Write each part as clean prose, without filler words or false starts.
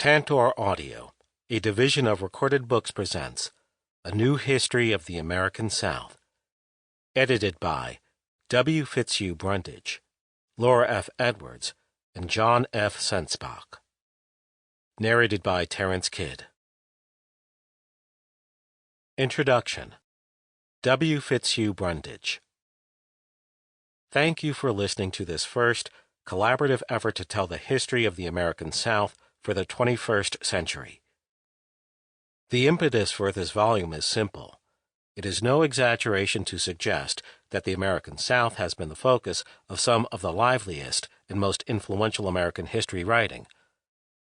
Tantor Audio, a division of Recorded Books, presents A New History of the American South. Edited by W. Fitzhugh Brundage, Laura F. Edwards, and John F. Sensbach. Narrated by Terrence Kidd. Introduction. W. Fitzhugh Brundage. Thank you for listening to this first collaborative effort to tell the history of the American South for the 21st century. The impetus for this volume is simple. It is no exaggeration to suggest that the American South has been the focus of some of the liveliest and most influential American history writing.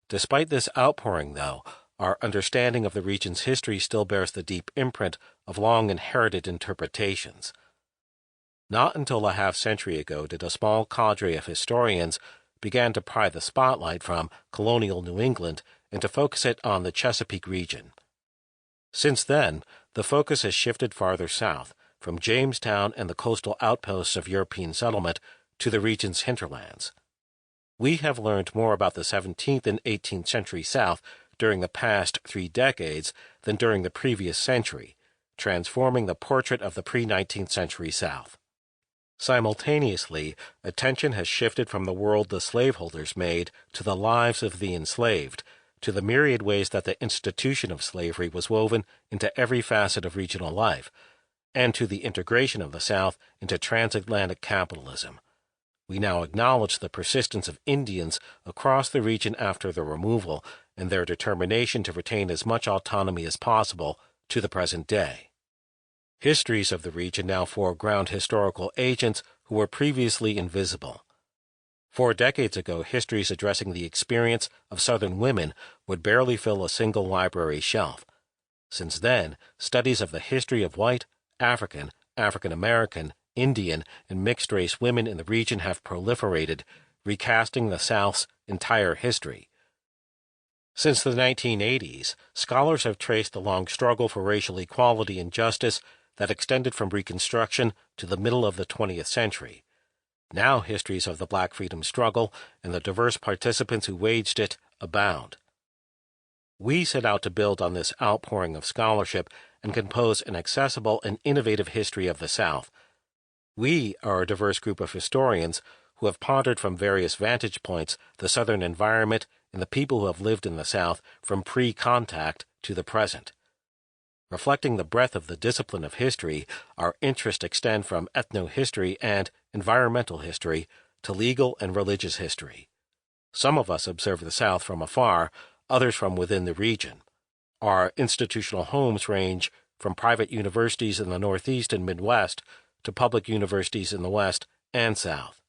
Despite this outpouring, though, our understanding of the region's history still bears the deep imprint of long-inherited interpretations. Not until a half-century ago did a small cadre of historians began to pry the spotlight from colonial New England and to focus it on the Chesapeake region. Since then, the focus has shifted farther south, from Jamestown and the coastal outposts of European settlement to the region's hinterlands. We have learned more about the 17th and 18th century South during the past 3 decades than during the previous century, transforming the portrait of the pre-19th century South. Simultaneously, attention has shifted from the world the slaveholders made to the lives of the enslaved, to the myriad ways that the institution of slavery was woven into every facet of regional life, and to the integration of the South into transatlantic capitalism. We now acknowledge the persistence of Indians across the region after their removal and their determination to retain as much autonomy as possible to the present day. Histories of the region now foreground historical agents who were previously invisible. 4 decades ago, histories addressing the experience of Southern women would barely fill a single library shelf. Since then, studies of the history of white, African, African-American, Indian, and mixed-race women in the region have proliferated, recasting the South's entire history. Since the 1980s, scholars have traced the long struggle for racial equality and justice that extended from Reconstruction to the middle of the 20th century. Now histories of the Black freedom struggle and the diverse participants who waged it abound. We set out to build on this outpouring of scholarship and compose an accessible and innovative history of the South. We are a diverse group of historians who have pondered from various vantage points the Southern environment and the people who have lived in the South from pre-contact to the present. Reflecting the breadth of the discipline of history, our interests extend from ethnohistory and environmental history to legal and religious history. Some of us observe the South from afar, others from within the region. Our institutional homes range from private universities in the Northeast and Midwest to public universities in the West and South.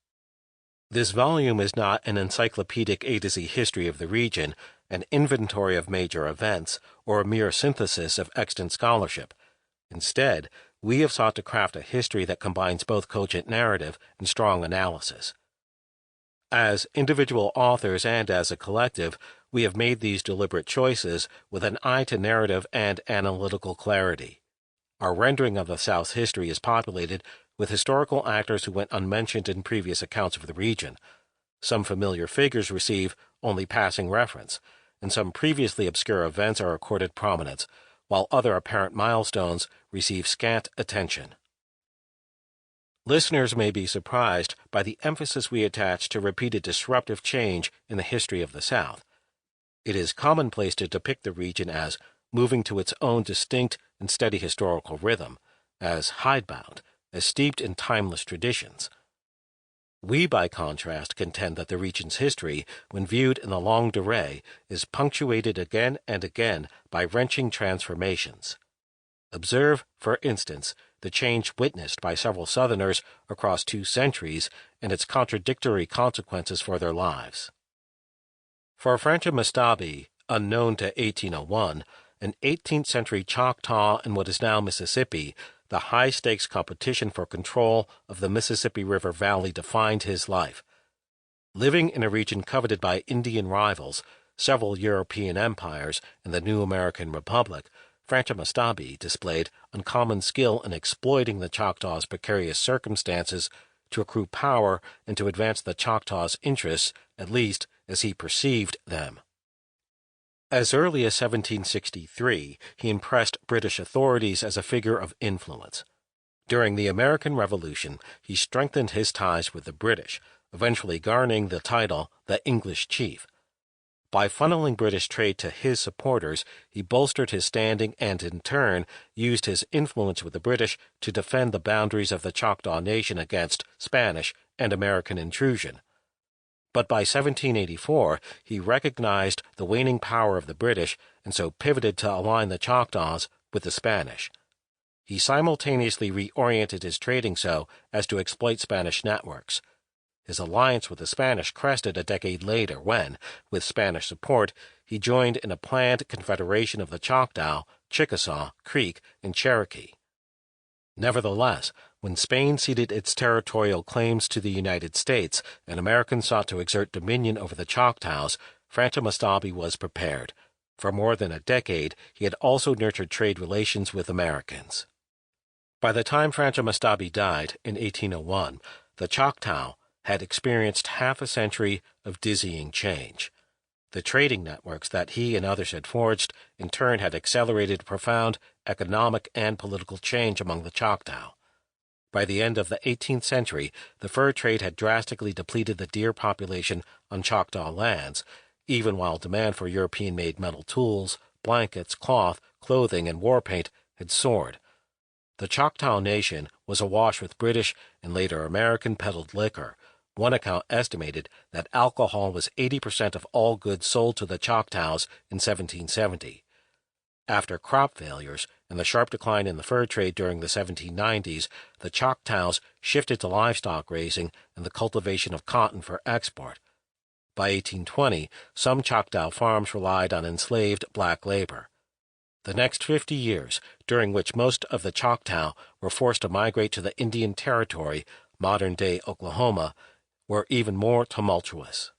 This volume is not an encyclopedic A to Z history of the region, an inventory of major events, or a mere synthesis of extant scholarship. Instead, we have sought to craft a history that combines both cogent narrative and strong analysis. As individual authors and as a collective, we have made these deliberate choices with an eye to narrative and analytical clarity. Our rendering of the South's history is populated with historical actors who went unmentioned in previous accounts of the region. Some familiar figures receive only passing reference, and some previously obscure events are accorded prominence, while other apparent milestones receive scant attention. Listeners may be surprised by the emphasis we attach to repeated disruptive change in the history of the South. It is commonplace to depict the region as moving to its own distinct and steady historical rhythm, as hidebound, as steeped in timeless traditions. We, by contrast, contend that the region's history, when viewed in the longue durée, is punctuated again and again by wrenching transformations. Observe, for instance, the change witnessed by several Southerners across 2 centuries and its contradictory consequences for their lives. For Franchamastabi, unknown to 1801, an 18th-century Choctaw in what is now Mississippi, the high-stakes competition for control of the Mississippi River Valley defined his life. Living in a region coveted by Indian rivals, several European empires, and the new American Republic, Franchamastabi displayed uncommon skill in exploiting the Choctaws' precarious circumstances to accrue power and to advance the Choctaws' interests, at least as he perceived them. As early as 1763, he impressed British authorities as a figure of influence. During the American Revolution, he strengthened his ties with the British, eventually garnering the title the English Chief. By funneling British trade to his supporters, he bolstered his standing and, in turn, used his influence with the British to defend the boundaries of the Choctaw Nation against Spanish and American intrusion. But by 1784, he recognized the waning power of the British and so pivoted to align the Choctaws with the Spanish. He simultaneously reoriented his trading so as to exploit Spanish networks. His alliance with the Spanish crested a decade later when, with Spanish support, he joined in a planned confederation of the Choctaw, Chickasaw, Creek, and Cherokee. Nevertheless, when Spain ceded its territorial claims to the United States and Americans sought to exert dominion over the Choctaws, Franco-Mostabi was prepared. For more than a decade, he had also nurtured trade relations with Americans. By the time Franco-Mostabi died in 1801, the Choctaw had experienced half a century of dizzying change. The trading networks that he and others had forged, in turn, had accelerated profound economic and political change among the Choctaw. By the end of the 18th century, the fur trade had drastically depleted the deer population on Choctaw lands, even while demand for European-made metal tools, blankets, cloth, clothing, and war paint had soared. The Choctaw Nation was awash with British and later American peddled liquor. One account estimated that alcohol was 80% of all goods sold to the Choctaws in 1770. After crop failures and the sharp decline in the fur trade during the 1790s, the Choctaws shifted to livestock raising and the cultivation of cotton for export. By 1820, some Choctaw farms relied on enslaved black labor. The next 50 years, during which most of the Choctaw were forced to migrate to the Indian Territory, modern-day Oklahoma, were even more tumultuous.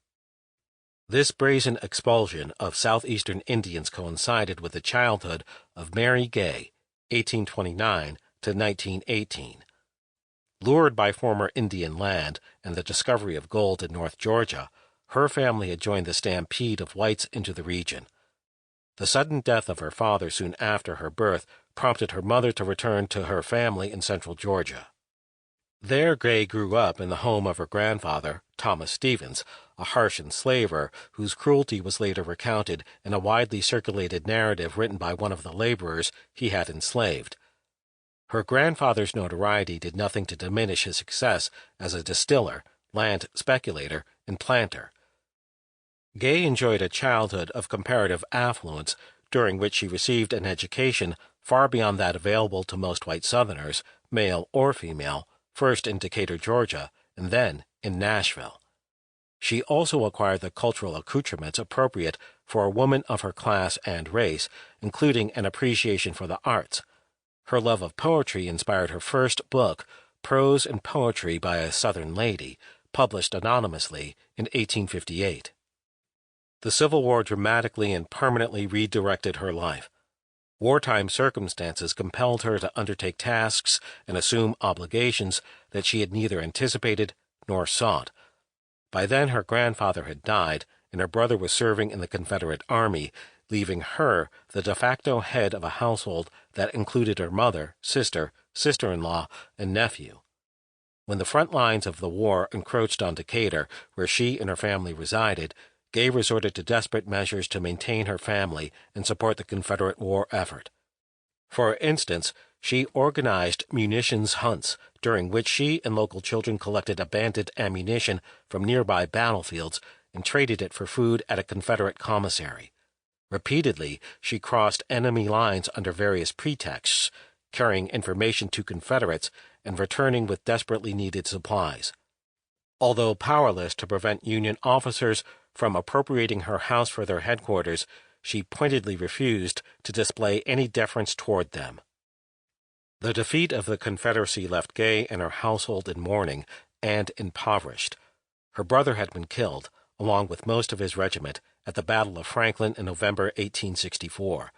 This brazen expulsion of southeastern Indians coincided with the childhood of Mary Gay, 1829 to 1918. Lured by former Indian land and the discovery of gold in North Georgia, her family had joined the stampede of whites into the region. The sudden death of her father soon after her birth prompted her mother to return to her family in central Georgia. There Gay grew up in the home of her grandfather, Thomas Stevens, a harsh enslaver whose cruelty was later recounted in a widely circulated narrative written by one of the laborers he had enslaved. Her grandfather's notoriety did nothing to diminish his success as a distiller, land speculator, and planter. Gay enjoyed a childhood of comparative affluence, during which she received an education far beyond that available to most white Southerners, male or female, first in Decatur, Georgia, and then in Nashville. She also acquired the cultural accoutrements appropriate for a woman of her class and race, including an appreciation for the arts. Her love of poetry inspired her first book, Prose and Poetry by a Southern Lady, published anonymously in 1858. The Civil War dramatically and permanently redirected her life. Wartime circumstances compelled her to undertake tasks and assume obligations that she had neither anticipated nor sought. By then her grandfather had died, and her brother was serving in the Confederate Army, leaving her the de facto head of a household that included her mother, sister, sister-in-law, and nephew. When the front lines of the war encroached on Decatur, where she and her family resided, Gay resorted to desperate measures to maintain her family and support the Confederate war effort. For instance, she organized munitions hunts, during which she and local children collected abandoned ammunition from nearby battlefields and traded it for food at a Confederate commissary. Repeatedly, she crossed enemy lines under various pretexts, carrying information to Confederates and returning with desperately needed supplies. Although powerless to prevent Union officers from appropriating her house for their headquarters, she pointedly refused to display any deference toward them. The defeat of the Confederacy left Gay and her household in mourning and impoverished. Her brother had been killed, along with most of his regiment, at the Battle of Franklin in November 1864.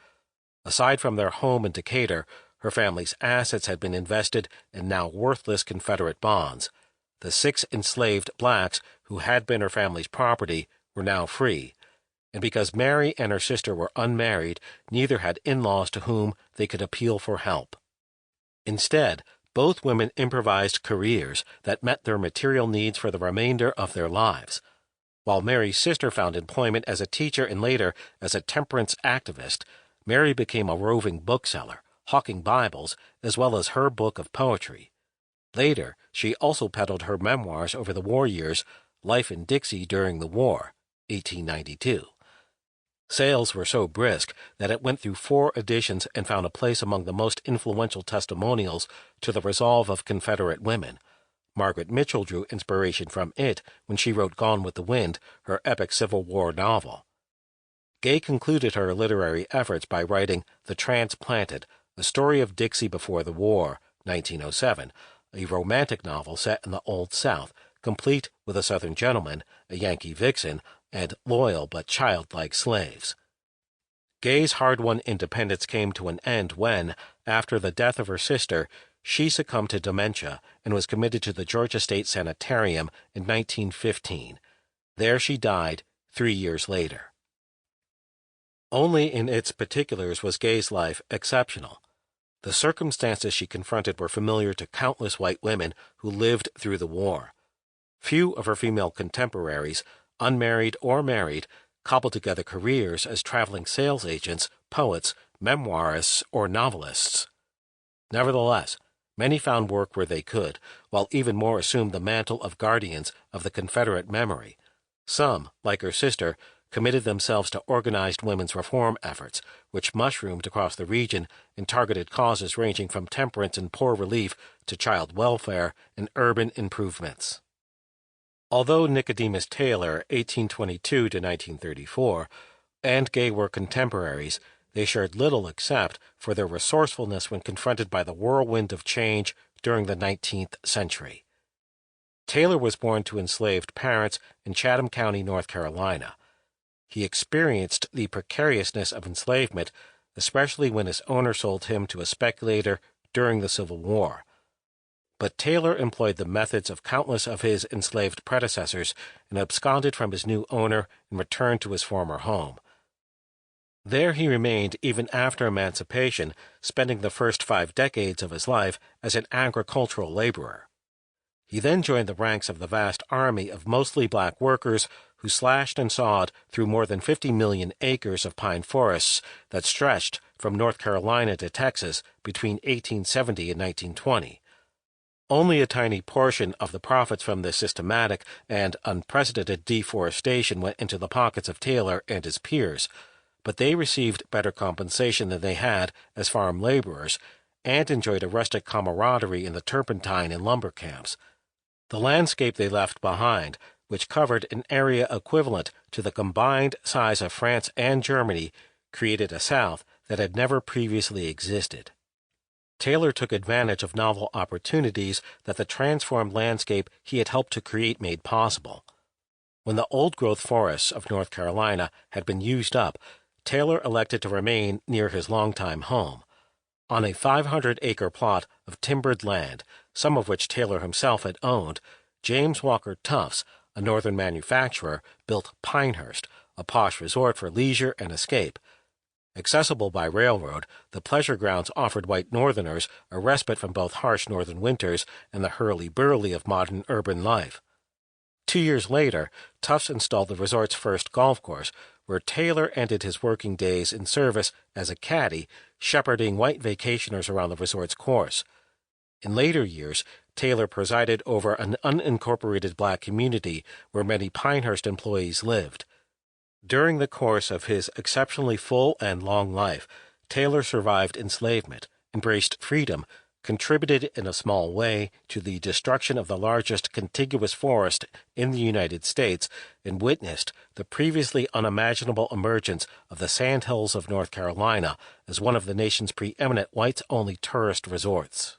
Aside from their home in Decatur, her family's assets had been invested in now worthless Confederate bonds. The 6 enslaved blacks who had been her family's property were now free. and because Mary and her sister were unmarried, neither had in-laws to whom they could appeal for help. Instead, both women improvised careers that met their material needs for the remainder of their lives. While Mary's sister found employment as a teacher and later as a temperance activist, Mary became a roving bookseller, hawking Bibles as well as her book of poetry. Later, she also peddled her memoirs over the war years, Life in Dixie During the War, 1892. Sales were so brisk that it went through 4 editions and found a place among the most influential testimonials to the resolve of Confederate women. Margaret Mitchell drew inspiration from it when she wrote Gone with the Wind, her epic Civil War novel. Gay concluded her literary efforts by writing The Transplanted, A Story of Dixie Before the War, 1907, a romantic novel set in the Old South, complete with a Southern gentleman, a Yankee vixen, and loyal but childlike slaves. Gay's hard-won independence came to an end when, after the death of her sister, she succumbed to dementia and was committed to the Georgia State Sanitarium in 1915. There she died 3 years later. Only in its particulars was Gay's life exceptional. The circumstances she confronted were familiar to countless white women who lived through the war. Few of her female contemporaries, unmarried or married, cobbled together careers as traveling sales agents, poets, memoirists, or novelists. Nevertheless, many found work where they could, while even more assumed the mantle of guardians of the Confederate memory. Some, like her sister, committed themselves to organized women's reform efforts, which mushroomed across the region in targeted causes ranging from temperance and poor relief to child welfare and urban improvements. Although Nicodemus Taylor, 1822 to 1934, and Gay were contemporaries, they shared little except for their resourcefulness when confronted by the whirlwind of change during the 19th century. Taylor was born to enslaved parents in Chatham County, North Carolina. He experienced the precariousness of enslavement, especially when his owner sold him to a speculator during the Civil War. But Taylor employed the methods of countless of his enslaved predecessors and absconded from his new owner and returned to his former home. There he remained even after emancipation, spending the first 5 decades of his life as an agricultural laborer. He then joined the ranks of the vast army of mostly black workers who slashed and sawed through more than 50 million acres of pine forests that stretched from North Carolina to Texas between 1870 and 1920. Only a tiny portion of the profits from this systematic and unprecedented deforestation went into the pockets of Taylor and his peers, but they received better compensation than they had as farm laborers and enjoyed a rustic camaraderie in the turpentine and lumber camps. The landscape they left behind, which covered an area equivalent to the combined size of France and Germany, created a South that had never previously existed. Taylor took advantage of novel opportunities that the transformed landscape he had helped to create made possible. When the old-growth forests of North Carolina had been used up, Taylor elected to remain near his longtime home. On a 500-acre plot of timbered land, some of which Taylor himself had owned, James Walker Tufts, a northern manufacturer, built Pinehurst, a posh resort for leisure and escape. Accessible by railroad, the pleasure grounds offered white Northerners a respite from both harsh northern winters and the hurly-burly of modern urban life. 2 years later, Tufts installed the resort's first golf course, where Taylor ended his working days in service as a caddy, shepherding white vacationers around the resort's course. In later years, Taylor presided over an unincorporated black community where many Pinehurst employees lived. During the course of his exceptionally full and long life, Taylor survived enslavement, embraced freedom, contributed in a small way to the destruction of the largest contiguous forest in the United States, and witnessed the previously unimaginable emergence of the sandhills of North Carolina as one of the nation's preeminent whites-only tourist resorts.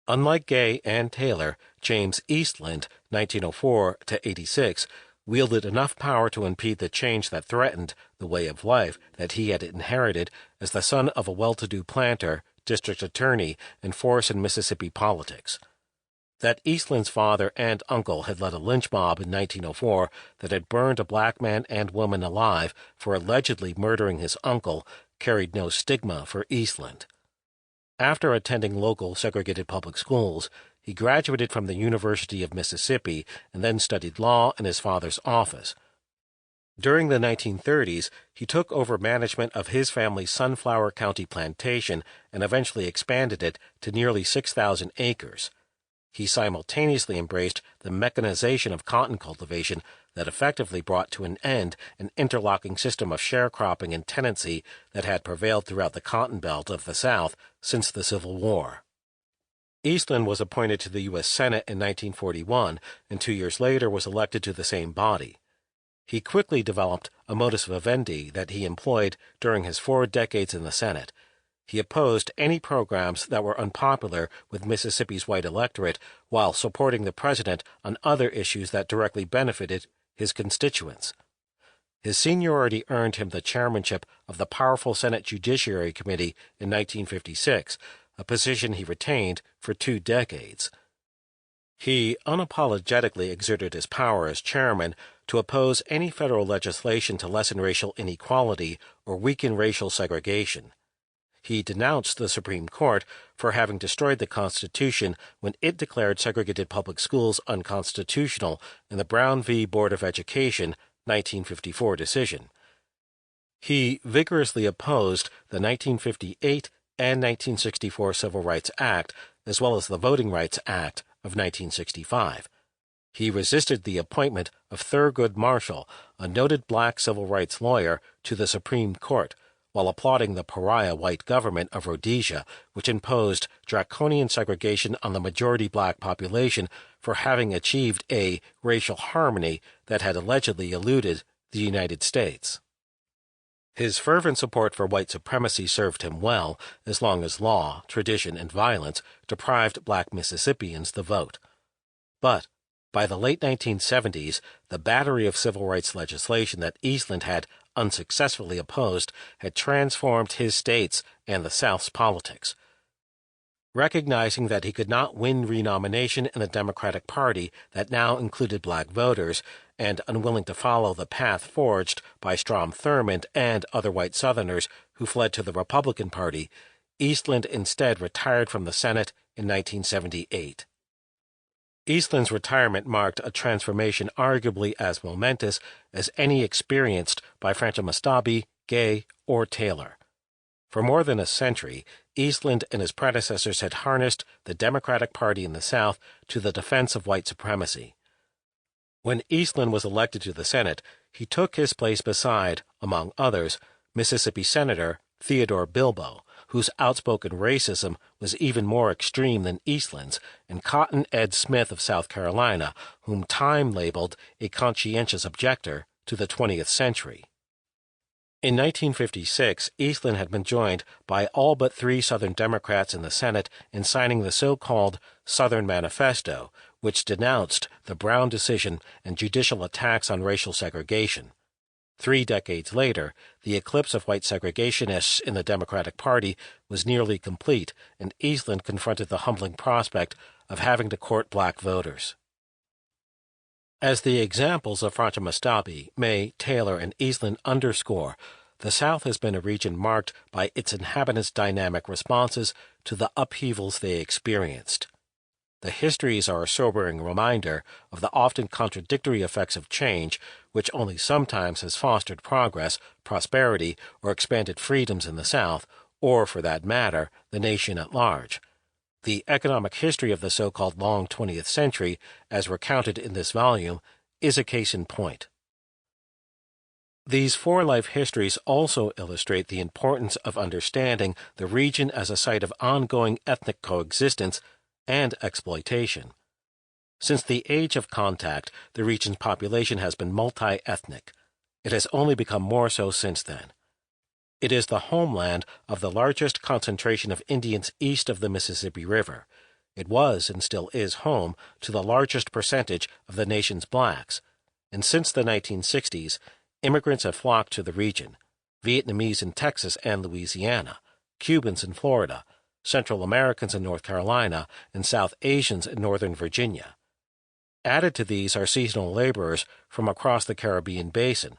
Unlike Gay and Taylor, James Eastland, 1904 to 86, wielded enough power to impede the change that threatened the way of life that he had inherited as the son of a well-to-do planter, district attorney, and force in Mississippi politics. that Eastland's father and uncle had led a lynch mob in 1904 that had burned a black man and woman alive for allegedly murdering his uncle carried no stigma for Eastland. After attending local segregated public schools, he graduated from the University of Mississippi and then studied law in his father's office. During the 1930s, he took over management of his family's Sunflower County plantation and eventually expanded it to nearly 6,000 acres. He simultaneously embraced the mechanization of cotton cultivation that effectively brought to an end an interlocking system of sharecropping and tenancy that had prevailed throughout the cotton belt of the South since the Civil War. Eastland was appointed to the U.S. Senate in 1941 and 2 years later was elected to the same body. He quickly developed a modus vivendi that he employed during his 4 decades in the Senate. He opposed any programs that were unpopular with Mississippi's white electorate while supporting the president on other issues that directly benefited his constituents. His seniority earned him the chairmanship of the powerful Senate Judiciary Committee in 1956, a position he retained for 2 decades. He unapologetically exerted his power as chairman to oppose any federal legislation to lessen racial inequality or weaken racial segregation. He denounced the Supreme Court for having destroyed the Constitution when it declared segregated public schools unconstitutional in the Brown v. Board of Education 1954 decision. He vigorously opposed the 1958 and 1964 Civil Rights Act, as well as the Voting Rights Act of 1965. He resisted the appointment of Thurgood Marshall, a noted black civil rights lawyer, to the Supreme Court, while applauding the pariah white government of Rhodesia, which imposed draconian segregation on the majority black population for having achieved a racial harmony that had allegedly eluded the United States. His fervent support for white supremacy served him well as long as law, tradition, and violence deprived black Mississippians the vote. But by the late 1970s, the battery of civil rights legislation that Eastland had unsuccessfully opposed had transformed his state's and the South's politics. Recognizing that he could not win renomination in the Democratic Party that now included black voters, and unwilling to follow the path forged by Strom Thurmond and other white Southerners who fled to the Republican Party, Eastland instead retired from the Senate in 1978. Eastland's retirement marked a transformation arguably as momentous as any experienced by Francois-Mastabi, Gay, or Taylor. For more than a century, Eastland and his predecessors had harnessed the Democratic Party in the South to the defense of white supremacy. When Eastland was elected to the Senate, he took his place beside, among others, Mississippi Senator Theodore Bilbo, whose outspoken racism was even more extreme than Eastland's, and Cotton Ed Smith of South Carolina, whom Time labeled a conscientious objector to the 20th century. In 1956, Eastland had been joined by all but 3 Southern Democrats in the Senate in signing the so-called Southern Manifesto, which denounced the Brown decision and judicial attacks on racial segregation. 3 decades later, the eclipse of white segregationists in the Democratic Party was nearly complete, and Eastland confronted the humbling prospect of having to court black voters. As the examples of Francois-Mastabi, May, Taylor, and Eastland underscore, the South has been a region marked by its inhabitants' dynamic responses to the upheavals they experienced. The histories are a sobering reminder of the often contradictory effects of change, which only sometimes has fostered progress, prosperity, or expanded freedoms in the South, or, for that matter, the nation at large. The economic history of the so-called long 20th century, as recounted in this volume, is a case in point. These 4 life histories also illustrate the importance of understanding the region as a site of ongoing ethnic coexistence and exploitation. Since the age of contact, the region's population has been multi-ethnic. It has only become more so since then. It is the homeland of the largest concentration of Indians east of the Mississippi River. It was and still is home to the largest percentage of the nation's blacks, and since the 1960s, immigrants have flocked to the region: Vietnamese in Texas and Louisiana, Cubans in Florida, Central Americans in North Carolina, and South Asians in Northern Virginia. Added to these are seasonal laborers from across the Caribbean basin.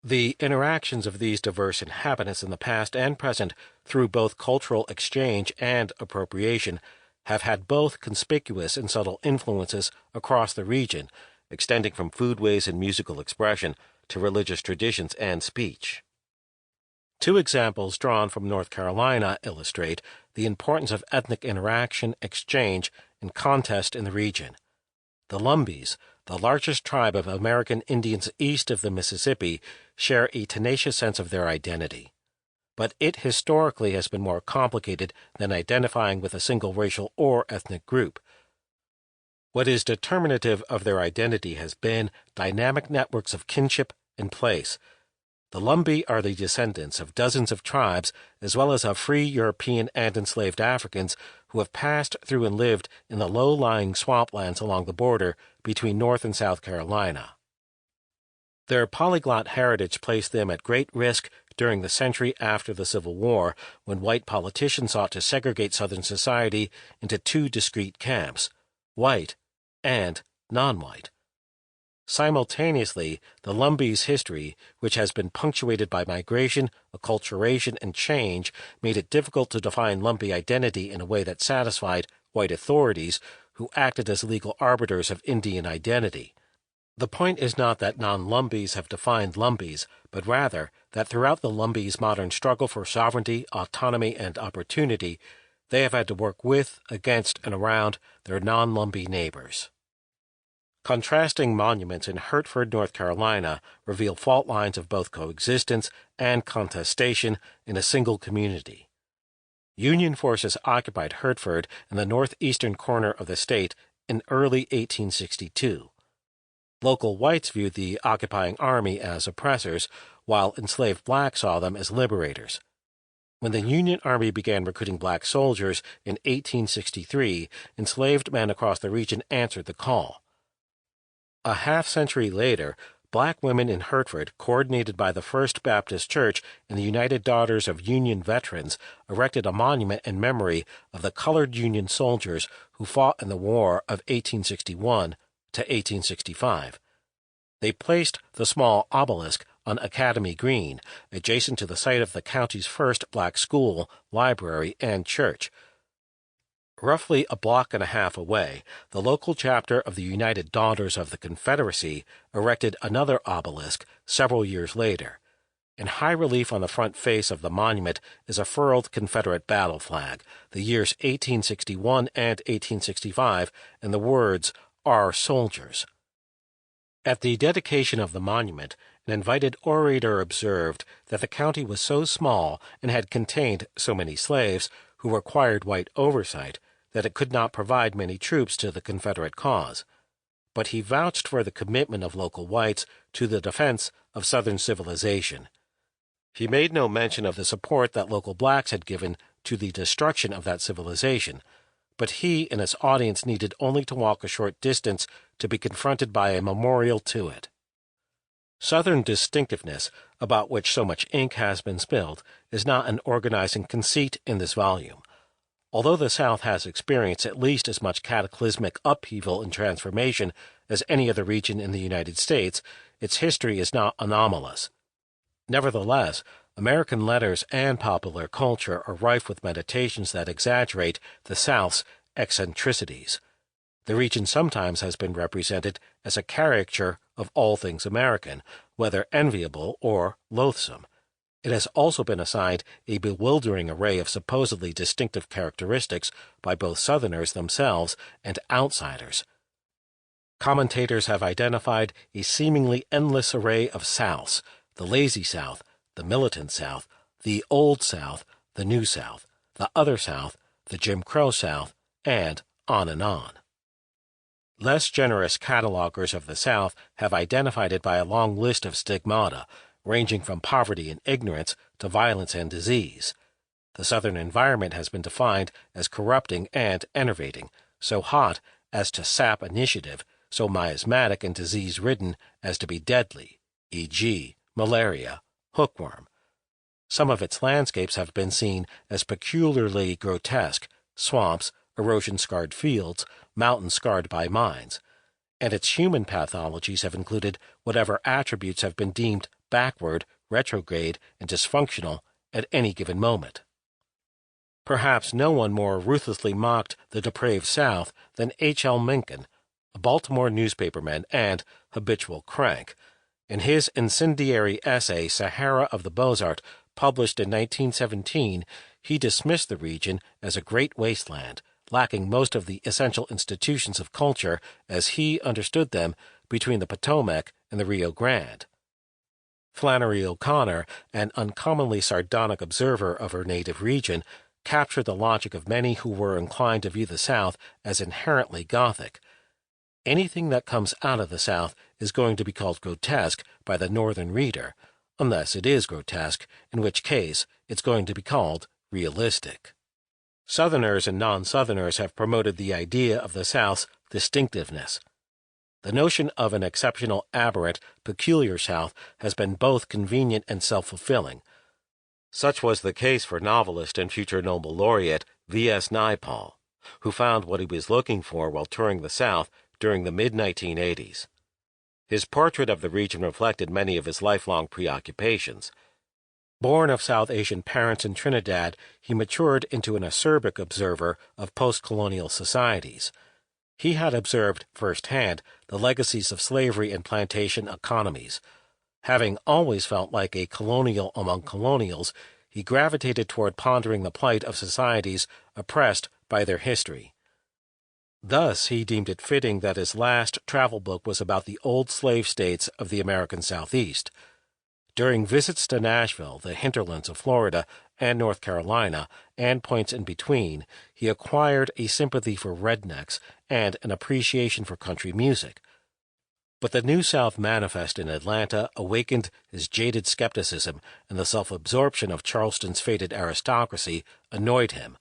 The interactions of these diverse inhabitants in the past and present through both cultural exchange and appropriation have had both conspicuous and subtle influences across the region, extending from foodways and musical expression to religious traditions and speech. Two examples drawn from North Carolina illustrate the importance of ethnic interaction, exchange, and contest in the region. The Lumbees, the largest tribe of American Indians east of the Mississippi, share a tenacious sense of their identity. But it historically has been more complicated than identifying with a single racial or ethnic group. What is determinative of their identity has been dynamic networks of kinship and place. The Lumbee are the descendants of dozens of tribes, as well as of free European and enslaved Africans who have passed through and lived in the low-lying swamplands along the border between North and South Carolina. Their polyglot heritage placed them at great risk during the century after the Civil War, when white politicians sought to segregate Southern society into two discrete camps, white and non-white. Simultaneously, the Lumbees' history, which has been punctuated by migration, acculturation, and change, made it difficult to define Lumbee identity in a way that satisfied white authorities who acted as legal arbiters of Indian identity. The point is not that non-Lumbees have defined Lumbees, but rather that throughout the Lumbees' modern struggle for sovereignty, autonomy, and opportunity, they have had to work with, against, and around their non-Lumbee neighbors. Contrasting monuments in Hertford, North Carolina, reveal fault lines of both coexistence and contestation in a single community. Union forces occupied Hertford in the northeastern corner of the state in early 1862. Local whites viewed the occupying army as oppressors, while enslaved blacks saw them as liberators. When the Union Army began recruiting black soldiers in 1863, enslaved men across the region answered the call. A half-century later, black women in Hertford, coordinated by the First Baptist Church and the United Daughters of Union Veterans, erected a monument in memory of the colored Union soldiers who fought in the War of 1861 to 1865. They placed the small obelisk on Academy Green, adjacent to the site of the county's first black school, library, and church. Roughly a block and a half away, the local chapter of the United Daughters of the Confederacy erected another obelisk several years later. In high relief on the front face of the monument is a furled Confederate battle flag, the years 1861 and 1865, and the words, "Our Soldiers." At the dedication of the monument, an invited orator observed that the county was so small and had contained so many slaves who required white oversight that it could not provide many troops to the Confederate cause. But he vouched for the commitment of local whites to the defense of Southern civilization. He made no mention of the support that local blacks had given to the destruction of that civilization, but he and his audience needed only to walk a short distance to be confronted by a memorial to it. Southern distinctiveness, about which so much ink has been spilled, is not an organizing conceit in this volume. Although the South has experienced at least as much cataclysmic upheaval and transformation as any other region in the United States, its history is not anomalous. Nevertheless, American letters and popular culture are rife with meditations that exaggerate the South's eccentricities. The region sometimes has been represented as a caricature of all things American, whether enviable or loathsome. It has also been assigned a bewildering array of supposedly distinctive characteristics by both Southerners themselves and outsiders. Commentators have identified a seemingly endless array of Souths: the lazy South, the militant South, the Old South, the New South, the Other South, the Jim Crow South, and on and on. Less generous catalogers of the South have identified it by a long list of stigmata, ranging from poverty and ignorance to violence and disease. The Southern environment has been defined as corrupting and enervating, so hot as to sap initiative, so miasmatic and disease-ridden as to be deadly, e.g., malaria, hookworm. Some of its landscapes have been seen as peculiarly grotesque: swamps, erosion-scarred fields, mountains scarred by mines. And its human pathologies have included whatever attributes have been deemed backward, retrograde, and dysfunctional at any given moment. Perhaps no one more ruthlessly mocked the depraved South than H.L. Mencken, a Baltimore newspaperman and habitual crank. In his incendiary essay Sahara of the Beaux-Arts, published in 1917, he dismissed the region as a great wasteland, lacking most of the essential institutions of culture as he understood them between the Potomac and the Rio Grande. Flannery O'Connor, an uncommonly sardonic observer of her native region, captured the logic of many who were inclined to view the South as inherently Gothic. Anything that comes out of the South is going to be called grotesque by the Northern reader, unless it is grotesque, in which case it's going to be called realistic. Southerners and non-Southerners have promoted the idea of the South's distinctiveness. The notion of an exceptional, aberrant, peculiar South has been both convenient and self-fulfilling. Such was the case for novelist and future Nobel laureate V.S. Naipaul, who found what he was looking for while touring the South during the mid-1980s. His portrait of the region reflected many of his lifelong preoccupations. Born of South Asian parents in Trinidad, he matured into an acerbic observer of post-colonial societies. He had observed firsthand the legacies of slavery and plantation economies. Having always felt like a colonial among colonials, he gravitated toward pondering the plight of societies oppressed by their history. Thus, he deemed it fitting that his last travel book was about the old slave states of the American Southeast. During visits to Nashville, the hinterlands of Florida and North Carolina, and points in between, he acquired a sympathy for rednecks and an appreciation for country music. But the New South Manifest in Atlanta awakened his jaded skepticism, and the self-absorption of Charleston's faded aristocracy annoyed him.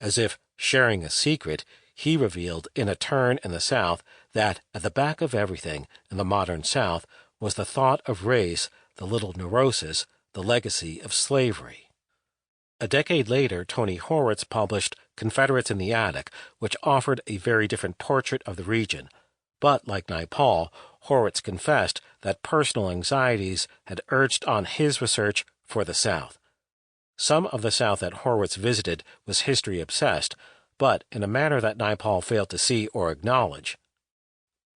As if sharing a secret, he revealed in A Turn in the South that at the back of everything in the modern South was the thought of race, the little neurosis, the legacy of slavery. A decade later, Tony Horwitz published Confederates in the Attic, which offered a very different portrait of the region. But, like Naipaul, Horwitz confessed that personal anxieties had urged on his research for the South. Some of the South that Horwitz visited was history-obsessed, but in a manner that Naipaul failed to see or acknowledge.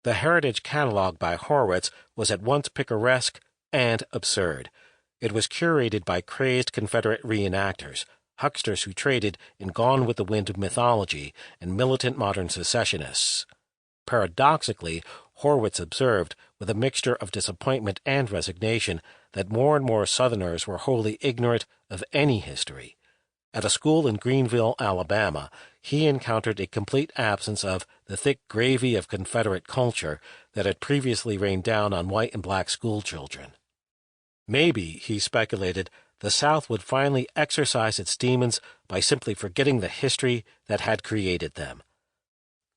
The Heritage Catalog by Horwitz was at once picaresque and absurd. It was curated by crazed Confederate reenactors, hucksters who traded in Gone with the Wind mythology, and militant modern secessionists. Paradoxically, Horwitz observed, with a mixture of disappointment and resignation, that more and more Southerners were wholly ignorant of any history. At a school in Greenville, Alabama, he encountered a complete absence of the thick gravy of Confederate culture that had previously rained down on white and black schoolchildren. Maybe, he speculated, the South would finally exorcise its demons by simply forgetting the history that had created them.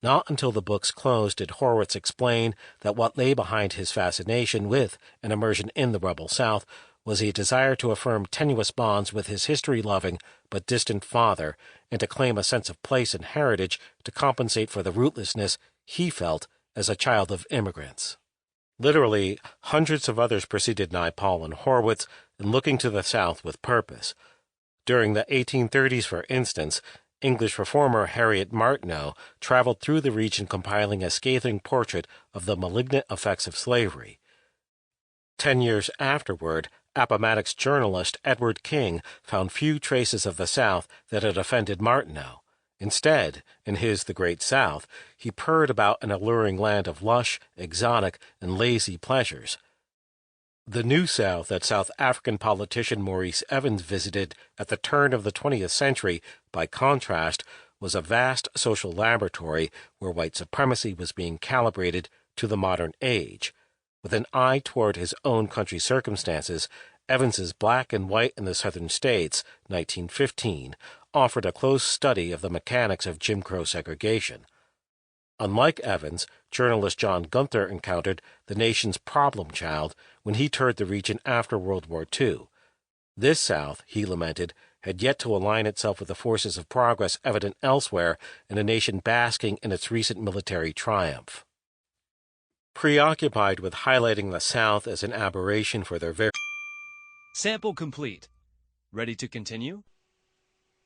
Not until the books closed did Horwitz explain that what lay behind his fascination with an immersion in the rebel South was a desire to affirm tenuous bonds with his history-loving but distant father and to claim a sense of place and heritage to compensate for the rootlessness he felt as a child of immigrants. Literally, hundreds of others preceded Naipaul and Horwitz in looking to the South with purpose. During the 1830s, for instance, English reformer Harriet Martineau traveled through the region compiling a scathing portrait of the malignant effects of slavery. 10 years afterward, Appomattox journalist Edward King found few traces of the South that had offended Martineau. Instead, in his The Great South, he purred about an alluring land of lush, exotic, and lazy pleasures. The New South that South African politician Maurice Evans visited at the turn of the 20th century, by contrast, was a vast social laboratory where white supremacy was being calibrated to the modern age. With an eye toward his own country's circumstances, Evans's Black and White in the Southern States, 1915, offered a close study of the mechanics of Jim Crow segregation. Unlike Evans, journalist John Gunther encountered the nation's problem child when he toured the region after World War II. This South, he lamented, had yet to align itself with the forces of progress evident elsewhere in a nation basking in its recent military triumph. Preoccupied with highlighting the South as an aberration for their very Sample complete. Ready to continue?